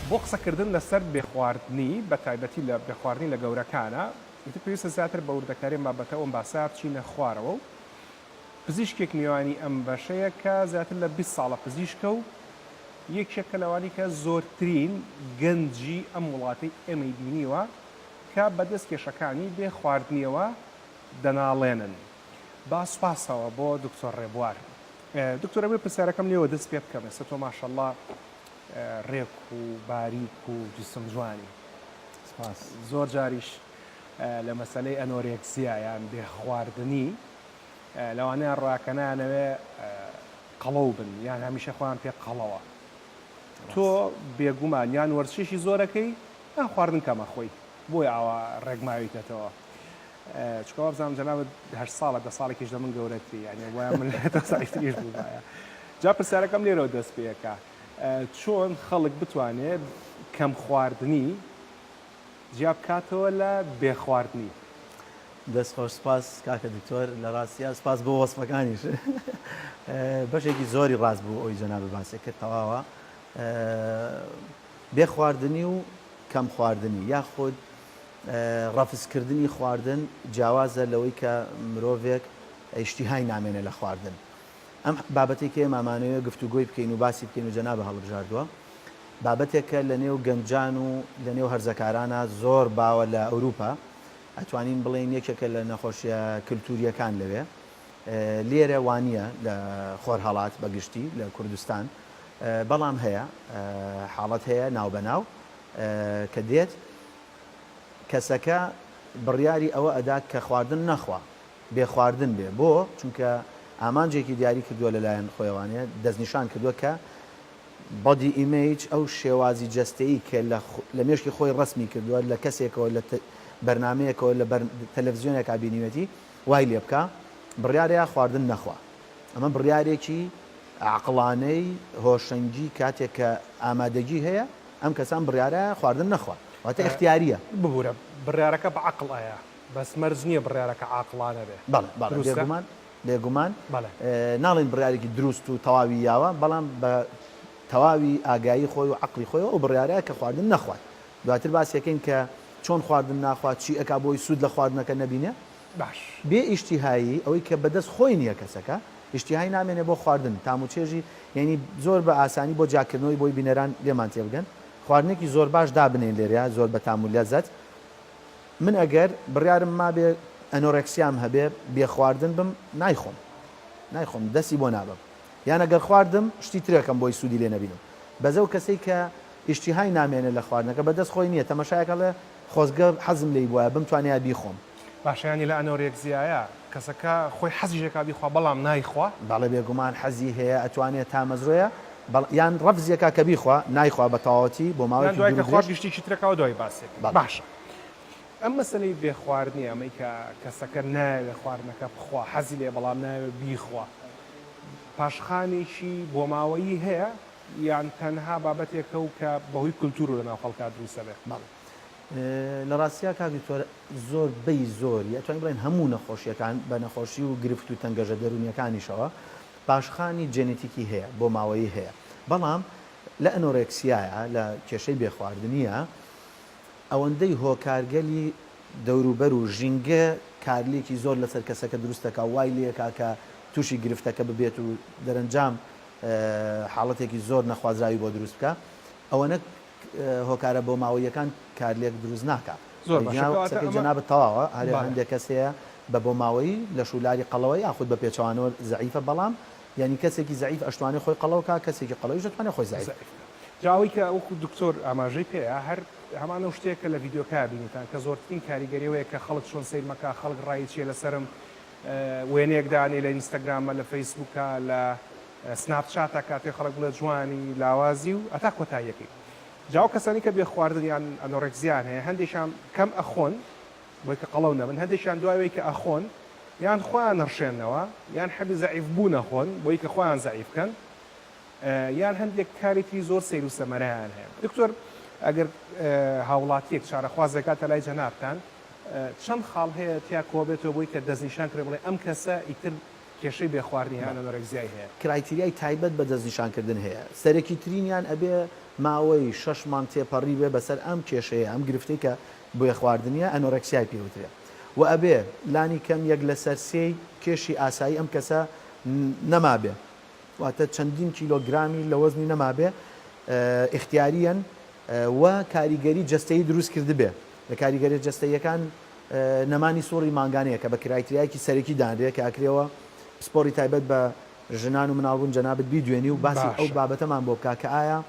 بۆ قسەکردن لەسەر بێخواردنی بە تایبەتی لە بێخواردنی لە گەورەکانە ئیتر پێویستە زیاتر بە وردەکاری بابەتە ئەوم باسا بچینە خوارەوە و پزیشکێک میوانی ئەم بەشەیە کە زیاتر لە 20 ساڵە پزیشکە و یەکێکە لەوانی کە زۆرترین گەنجی ئەم وڵاتی ئێمەی بینیوە کە بەدەست کێشەکانی بێ خواردنیەوە دەناڵێنن. با سوپاسەوە بۆ دکتۆر ڕێبوار. دکتۆرە بێ پرسیارەکەم لێوە دەست پێ بکەم ئێستا تۆ ماشەڵڵا ڕێک و باریک و جسم جوانی زۆر جاریش لە مەسلەی ئەنۆرێکسیا یان بێ خواردنی لەوانەیە ڕاکەنانەوێ قەڵەو بن یان هەمیشە خۆیان پێ قەڵەوە. تۆ بێگومان یان وەرزشێکی زۆرەکەی یان خواردن کەمە خۆی بۆی ئاوا ڕێگماویتەوە. چکەوە بزانم جەنابەت 8 ساڵە 10 ساڵێکیش لە من گەورەتری یعنی وایە من لە سایتریش بووایە. جا پرسیارەکەم لێرەوە دەست پێەکە چۆن خەڵک بتوانێت کەم خواردنی جیا بکاتەوە لە بێخواردنی. دەستخۆش سپاس کاکە دکتۆر لە ڕاستیە سپاس بۆ وەسفەکانیش بەشێکی زۆری ڕاست بوو ئەوی جەنابەت باسی کرد تەواوە. بێخواردنی و کەم خواردنی یاخود ڕەفزکردنی خواردن جیاوازە لەوەی کە مرۆڤێک ئیشتیهای نامێنێت لە خواردن. ئەم بابەتێکی ئێمامانەوێت گفتوگۆی بکەین و باسی بکەین و جەنابە هەڵبژاردووە بابەتێکە لە نێو گەنجان و لە نێو هەرزەکارانە زۆر باوە لە ئەوروپا ئەتوانین بڵێن یەکێکە لە نەخۆشیە کللتوریەکان لەوێ لێرە وانە لە خۆر هەڵات بەگشتی لە کوردستان بەڵام هەیە حاڵەت هەیە ناوبەناو کە دێت کەسەکە بڕیاری ئەوە ئەدا کە خواردن نەخوا بێ خواردن بێ بۆ چونکە ئامانجێکی دیاری کردووە لەلایەن خۆیوانەیە دەستنیشان کردووە کە بۆدی ئیمەیج ئەو شێوازی جەستەیی کە لە مێشکی خۆی ڕسمی کردووە لە کەسێکەوە لە بەرنمەیەکەوە لە تەلەڤیزیۆنێک بینیوەتی وای لێ بکە بڕیارەیە خواردن نەخوا. ئەمە بڕیارێکی عقڵانەی هۆشەنگی کاتێک کە ئامادەگی هەیە ئەم کەسان بڕیارە خواردن نەخوا واتە اختیاریە ببوورە بڕیارەکە بە عقڵایە بەس مەرج نییە بڕیارەکە عاقڵانە بێ. بێگومان ناڵێن بڕیارێکی دروست و تەواوی یاوە بەڵام بە تەواوی ئاگایی خۆی و عقلی خۆیەوە و بڕیارەیە کە خواردن نەخوات. دواتر باسیەکەین کە چۆن خواردن ناخوات چی ئەک بۆی سوود لە خواردنەکە نەبینێ باش بێ ئیشتیهایی ئەوەی کە بەدەست خۆی نییە کەسەکە ئیشتیهای نامێنێ بۆ خواردن تاموچێژی یعنی زۆر بە ئاسانی بۆ جاکردنەوەی بۆی بینەران لێمان تێبگەن خواردنێکی زۆر باش دابنێن لێرە زۆر بە تامولە زەت من ئەگەر بڕیارم ما بێ ئەنۆرەکسیام هەبێ بێ خواردن بم نایخۆم دەستی بۆ نابم یان ئەگەر خواردم شتی ترەکەم بۆی سوودی لێ نەبینم بەزە و کەسەی کە ئیشتیهای نامێنێت لە خواردنەکە بەدەست خۆی نییە تەماشایەکە لە خۆزگە حەزم لێی وایە بمتوانێت بیخۆم باشیانی لە ئەنۆرێکزیایە کەسەکە خۆی حەزیژێکا بیخوا بەڵام نایخوا باڵێ بێگومان حەزی هەیە ئەتوانێت تا مەزرۆیە یان ڕەفزیەکە کە بیخوا نایخوا بە تەواوەتی بۆ ماوەی خواردیشتێکی ترەکەەوە دوای باسێک باشە. ئەم مەسلەی بێخواردنی ئەمەی کە کەسەکە ناوێ خواردنەکە بخوا حەزی لێ بەڵام ناوێ بیخوا پاشخانێکی بۆ ماوەیی هەیە یان تەنها بابەتێکە و کە بەهۆی کولتور و لەناو خەڵکات دروستە بێ. لە ڕاستیا کاگتۆر زۆر بەی زۆری ئەتوانین بڵێن هەموو نەخۆشیەکان بە نەخۆشی و گرفت و تەنگەژە دەرونیەکانیشەوە پاشخانی جێنێتیکی هەیە بۆ ماوەیی هەیە بەڵام لە ئەنۆرێکسیایە لە کێشەی بێخواردنیە ئەوەندەی هۆکارگەلی دەوروبەر و ژینگە کارلێکی زۆر لەسەر کەسەکە دروستەکە وای لێکا کە تووشی گرفتەکە ببێت و دەرەنجام حاڵەتێکی زۆر نەخوازراوی بۆ دروست بکە ئەوەنە هۆکارە بۆ ماوەیەکان کارلێک دروست ناکە جەنابەت تەواوە هەر هەندێک کەس هەیە بە بۆ ماوەی لە شولاری قەڵەوەی یاخود بە پێچوانەوە زەعیفە بەڵام یعنی کەسێکی زەعیف ئەشتوانێ خۆی قەڵەوکە کەسێکی قەڵەویش دەتوانێت خۆی زەعیف جاوی کە ئەوکو دکتۆر ئاماژەی پێەیە هەر هەمانە شتێکە لە ڤیددیۆکە بینیتان کە زۆرترین کاریگەریەوەیە کە خەڵک چۆن سیرمەکە خەڵک ڕایی چیە لەسرم وێنێکدانی لە ئینستاگرامە لە فەیسبووکە لە سناپچاتە کاتێ خەڵک بڵێت جوانی لاوازی و ئەتا کۆتاییەکەی جاو کەسانی کە بێ خواردنیان ئەنۆڕێکزیان هەیە هەندێکیان کەم ئەخۆن بۆی کە قەڵەو نەبن هەندێکیان دوایەوەی کە ئەخۆن یان خۆیان نڕشێنەوە یان حەبی زەعیف بوو نەخۆن بۆی کە خۆیان زەعیف بکەن یان هەندێک کارێکی زۆر سیر و سەمەرەیان هەیە. دکتۆر ئەگەر هاوڵاتیەک چارەخوازێکاتە لای جەنابتان چەند خاڵ هەیە تیا کۆبێتەوە بۆی کە دەستنیشان کرێ بڵێ ئەم کەسە ئیتر کێشەی بێخواردنی هەیە ئەنۆرێکزیای هەیە کرایتریای تایبەت بە دەستنیشانکردن هەیە سەرەکی ترینیان ئەبێ ماوەی 6 مانگ تێپەڕی بێ بەسەر ئەم کێشەیە ئەم گرفتەی کە بۆیە خواردنیە ئەنۆرەکسیای پێوترێ و ئەبێ لانی کەم یەک لە سەرسێی کێشی ئاسایی ئەم کەسە نەمابێ واتە چەندین کیلۆگرامی لە وەزنی نەمابێ اختیاریان و کاریگەری جەستەیی دروست کرد بێ لە کاریگەری جەستەیەکان نەمانی سوڕی ماگانەیە کە بە کرایتریایکی سەرەکی دانرێت کە ئاکرێەوە سپۆری تایبەت بە ژنان و مناڵبوون جەنابەت بیدوێنی و باسی ئەو بابەتەمان بۆ بکە کە ئایا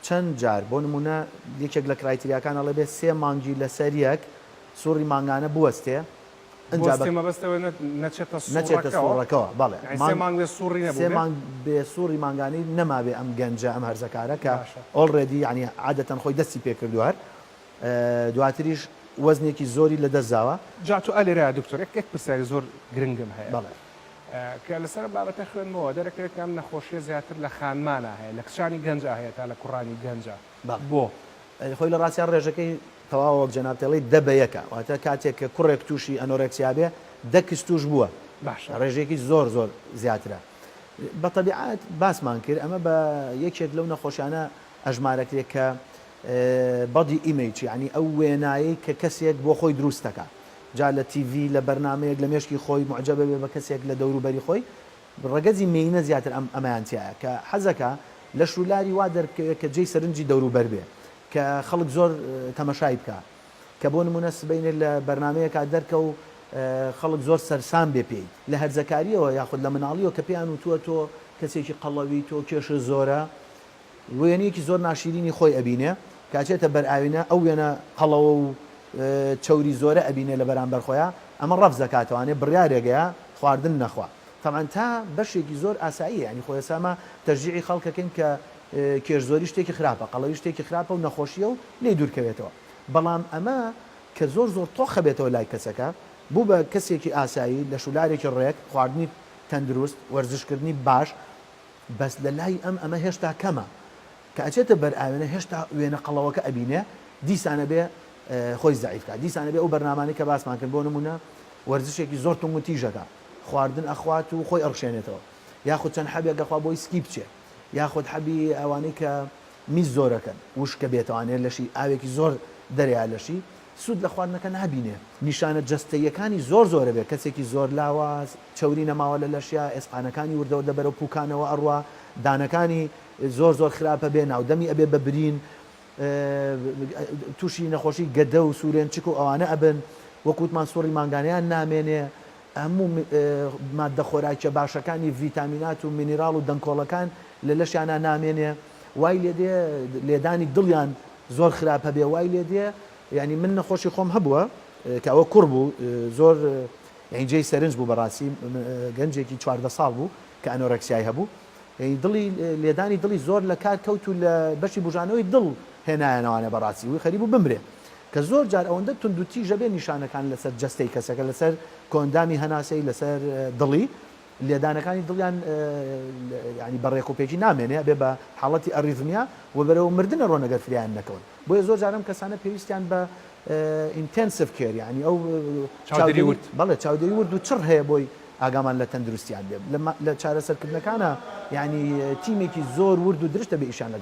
چەند جار بۆ نمونە یەکێک لە کرایتریاکان ئەڵێ بێت 3 مانگی لەسەر یەک سوڕی ماگانە بوەستێ نەچێتە سوڕەکەەوە بەڵێ مانگ بێ سوڕی ماگانی نەمابێ ئەم گەنجە ئەم هەرزەکارە کە ئۆڵڕێدی ینی عادەتەن خۆی دەستی پێکردووار دواتریش وەزنێکی زۆری لە دەستزاوە جاتو ئەلێرا دکتۆر یەک پرسیاری زۆر گرنگم هەیە بەڵێ کە لەسەر بابەتە خوێنمەوە دەرەکرێت ئەم نەخۆشیە زیاتر لە خانمانە هەیە لە کچانی گەنجە هەیە تا لە کوڕانی گەنجە بۆ خۆی لە ڕاستیان ڕێژەکەی تەواوە جەنابتەڵی دە بە یەکە واتە کاتێک کە کوڕێک تووشی ئەنۆرەکسیا بێ دەکس توش بووە ڕێژێکی زۆر زۆر زیاترە بە تەبیعات باسمان کرد ئەمە بە یەکێک لەو نەخۆشیانە ئەژمارەکرێت کە بەدی ئیمەیج ینی ئەو وێنایی کە کەسێک بۆ خۆی دروستەکە جا لە تیڤ لە بەرنمەیەک لە مێشکی خۆی معجبە بێ بە کەسێک لە دەوروبەری خۆی ڕەگەزی مینە زیاتر ئەمەیانتیایە کە حەزەکە لە شولاری وا دەرکەوێت کە جێی سەرنجی دەوروبەر بێ کە خەڵک زۆر تەمەشای بکە کە بۆ نمونە سبینێت لە بەرنمەیەکە دەرکە و خەڵک زۆر سەرسان بێ پێی لە هەرزەکاریەوە یاخود لە مناڵیەوە کە پێیان وتووە تۆ کەسێکی قەڵەوی تۆ کێشە زۆرە وێنەیەکی زۆر ناشیرینی خۆی ئەبینێ کاچێتە بەرئاوینە ئەو وێنە قەڵەوە و چوری زۆرە ئەبینێ لە بەرامبەر خۆیان ئەمە ڕەف زەکاتوانێ بڕیارێگەیە خواردن نەخوا تەمان تا بەشێکی زۆر ئاسایی ینی خۆی سامە تەرجیعی خەڵکەکەین کە کێش زۆری شتێکی خراپە قەڵەوی شتێکی خراپە و نەخۆشیە و لێ دوورکەوێتەوە بەڵام ئەمە کە زۆر زۆر تۆخە بێتەوە لای کەسەکە بوو بە کەسێکی ئاسایی لە شولارێکی ڕێک خواردنی تەندروست وەرزشکردنی باش بەس لە لای ئەمە هێشتا کەمە کە ئەچێتە بەرئاوێنە هێشتا وێنە قەڵەوەکە ئەبینێ دیسانە بێ خۆی زعیفکە دیسانە بێ ئەو بەرنامانی کە باسمان کرد بۆ نمونە وەرزشێکی زۆر تونگ و تیژەکە خواردن ئەخوات و خۆی ئەڕشێنێتەوە یاخود چەند حەبێک ئەخوا بۆی سکی بچێ یاخود حەبی ئەوانەی کە میز زۆرەکەن وشکە بێتوانێت لەشی ئاوێکی زۆر دەریا لەشی سوود لە خواردنەکە نابینێ نیشانە جەستەیەکانی زۆر زۆرە بێت کەسێکی زۆر لاواز چوری نەماوە لە لەشیا ئێسپانەکانی وردەوە دەبەرە پوکانەوە ئەڕوا دانەکانی زۆر زۆر خراپە بێ ناودەمی ئەبێ بەبرین تووشی نەخۆشی گەدە و سوورێن چک و ئەوانە ئەبن وەکووتمان سوڕی ماگانیان نامێنێ هەموو مادە خۆراکیە باشەکانی ڤیتامینات و مینیرال و دەنگکۆڵەکان لە لەشیانە نامێنێ وای لێدێ لێدانی دڵیان زۆر خراپە بێ وای لێدێ ینی من نەخۆشی خۆم هەبووە کە ئەوە کوڕ بوو زۆر جێی سەرنج بوو بەڕاستی گەنجێکی 14 ساڵ بوو کە ئەنۆرەکسیای هەبوو دڵی لێدانی دڵی زۆر لە کار کەوت و لە بەشی بژانەوەی دڵ هێنایەنەوانە بەڕاستی وی خەریب و بمرێ کە زۆر جار ئەوەندە توندوتیژە بێ نیشانەکان لەسەر جەستەی کەسەکە لەسەر کۆندامی هەناسەی لەسەر دڵی لێدانەکانی دڵیان ینی بەڕێک و پێکی نامێنێ بێ بە حاڵەتی ئەریزمیا و بەرەوە مردنە ڕۆنەگەر فریان نەکەون بۆیە زۆر جارم کەسانە پێویستیان بە ئینتەنسیڤ کێر ینی ئەو بەڵێ چاودێری ورد و چڕ هەیە بۆی ئاگامان لە تەندروستیان بێ لە چارەسەرکردنەکانە ینی تیمێکی زۆر ورد و درشتە بە ئیشان لەگەڵ